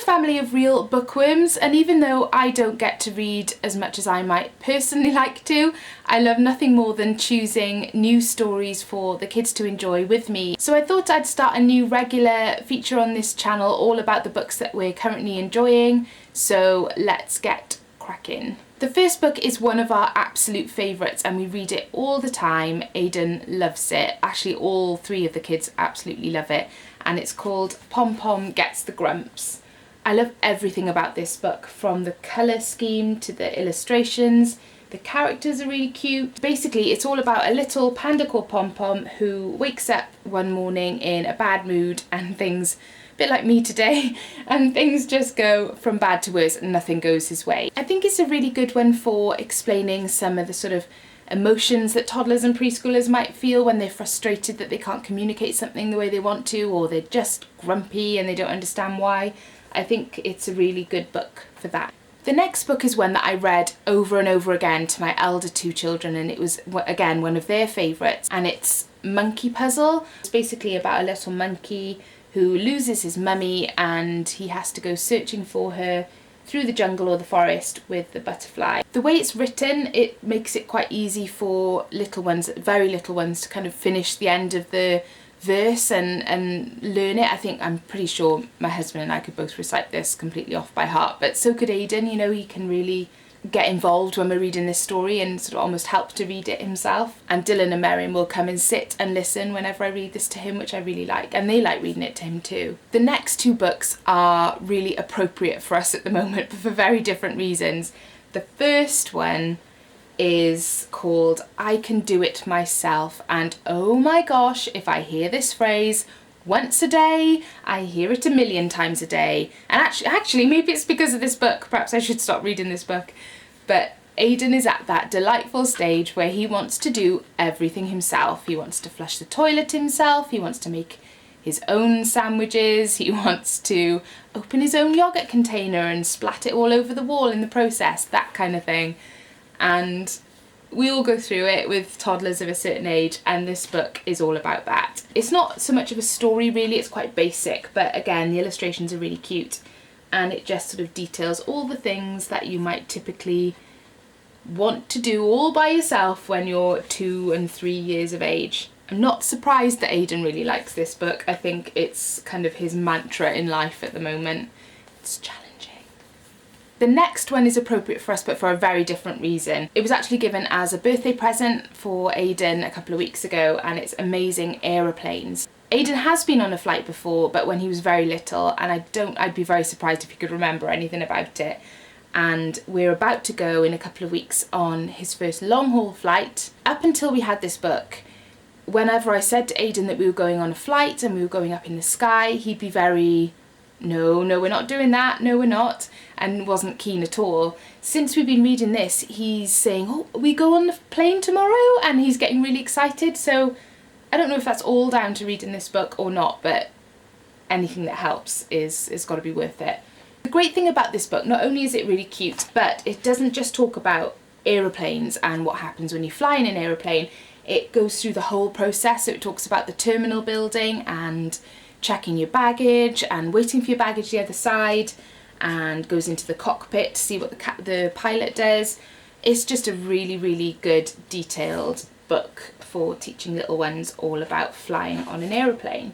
family of real bookworms, and even though I don't get to read as much as I might personally like to, I love nothing more than choosing new stories for the kids to enjoy with me. So I thought I'd start a new regular feature on this channel all about the books that we're currently enjoying, so let's get cracking. The first book is one of our absolute favourites and we read it all the time. Ayden loves it. Actually, all three of the kids absolutely love it. And it's called Pom Pom Gets the Grumps. I love everything about this book, from the colour scheme to the illustrations. The characters are really cute. Basically, it's all about a little panda called Pom Pom who wakes up one morning in a bad mood and things, a bit like me today, and things just go from bad to worse and nothing goes his way. I think it's a really good one for explaining some of the sort of emotions that toddlers and preschoolers might feel when they're frustrated that they can't communicate something the way they want to, or they're just grumpy and they don't understand why. I think it's a really good book for that. The next book is one that I read over and over again to my elder two children, and it was, again, one of their favourites, and it's Monkey Puzzle. It's basically about a little monkey who loses his mummy and he has to go searching for her through the jungle or the forest with the butterfly. The way it's written, it makes it quite easy for little ones, very little ones, to kind of finish the end of the verse and learn it. I'm pretty sure my husband and I could both recite this completely off by heart, but so could Ayden. You know, he can really get involved when we're reading this story and sort of almost help to read it himself. And Dylan and Merrin will come and sit and listen whenever I read this to him, which I really like, and they like reading it to him too. The next two books are really appropriate for us at the moment, but for very different reasons. The first one is called I Can Do It Myself, and oh my gosh, if I hear this phrase once a day, I hear it a million times a day. And actually maybe it's because of this book, perhaps I should stop reading this book, but Ayden is at that delightful stage where he wants to do everything himself. He wants to flush the toilet himself, he wants to make his own sandwiches, he wants to open his own yogurt container and splat it all over the wall in the process, that kind of thing. And we all go through it with toddlers of a certain age, and this book is all about that. It's not so much of a story really, it's quite basic, but again, the illustrations are really cute, and it just sort of details all the things that you might typically want to do all by yourself when you're 2 and 3 years of age. I'm not surprised that Ayden really likes this book. I think it's kind of his mantra in life at the moment. It's challenging. The next one is appropriate for us, but for a very different reason. It was actually given as a birthday present for Ayden a couple of weeks ago, and it's Amazing Aeroplanes. Ayden has been on a flight before, but when he was very little, and I'd be very surprised if he could remember anything about it. And we're about to go in a couple of weeks on his first long haul flight. Up until we had this book, whenever I said to Ayden that we were going on a flight and we were going up in the sky, he'd be very, no, we're not doing that, no, we're not, and wasn't keen at all. Since we've been reading this, he's saying, oh, we go on the plane tomorrow, and he's getting really excited. So I don't know if that's all down to reading this book or not, but anything that helps is got to be worth it. The great thing about this book, not only is it really cute, but it doesn't just talk about aeroplanes and what happens when you fly in an aeroplane. It goes through the whole process. So it talks about the terminal building and checking your baggage and waiting for your baggage the other side, and goes into the cockpit to see what the pilot does. It's just a really, really good detailed book for teaching little ones all about flying on an aeroplane.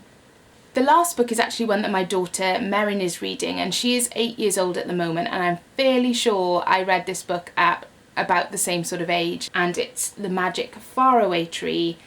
The last book is actually one that my daughter Merrin is reading, and she is 8 years old at the moment, and I'm fairly sure I read this book at about the same sort of age, and it's The Magic Faraway Tree.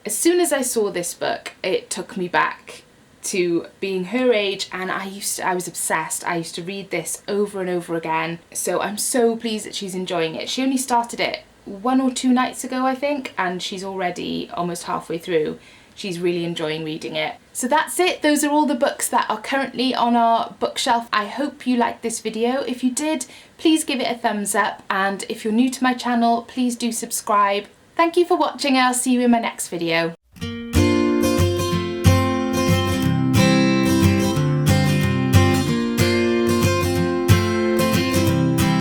As soon as I saw this book, it took me back to being her age, and I was obsessed. I used to read this over and over again, so I'm so pleased that she's enjoying it. She only started it 1 or 2 nights ago, I think, and she's already almost halfway through. She's really enjoying reading it. So that's it. Those are all the books that are currently on our bookshelf. I hope you liked this video. If you did, please give it a thumbs up, and if you're new to my channel, please do subscribe. Thank you for watching, and I'll see you in my next video.